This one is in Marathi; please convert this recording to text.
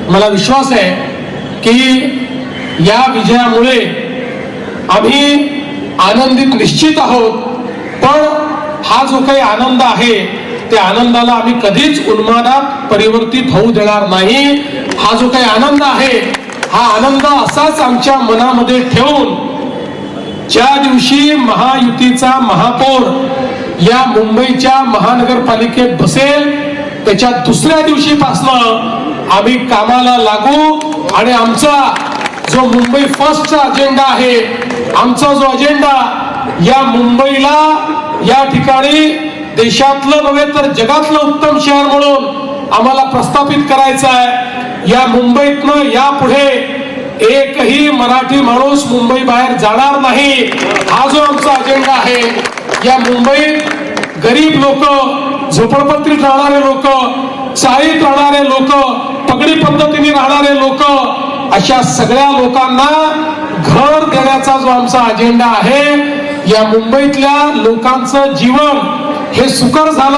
मला विश्वास आहे की या विजयामुळे आम्ही आनंदित निश्चित आहोत, पण हा जो काही आनंद आहे त्या आनंदाला आम्ही कधीच उन्मादात परिवर्तित होऊ देणार नाही। हा जो काही आनंद आहे हा आनंद असाच आमच्या मनामध्ये ठेवून ज्या दिवशी महायुतीचा महापौर या मुंबईच्या महानगरपालिकेत बसेल त्याच्या दुसऱ्या दिवशीपासून आम्ही कामाला लागू आणि आमचा जो मुंबई फर्स्टचा अजेंडा आहे, आमचा जो अजेंडा या मुंबईला या ठिकाणी देशातलं नव्हे तर जगातलं उत्तम शहर म्हणून आम्हाला प्रस्थापित करायचं आहे। या मुंबईतनं यापुढे एकही मराठी माणूस मुंबई बाहेर जाणार नाही, हा जो आमचा अजेंडा आहे। या मुंबईत गरीब लोक, झोपडपट्टीत राहणारे लोक, चाळीत राहणारे लोक, पगडी पद्धतीने राहणारे लोक, अशा सगळ्या लोकांना घर देण्याचा जो आमचा अजेंडा आहे, या मुंबईतल्या लोकांचं जीवन हे सुकर झालं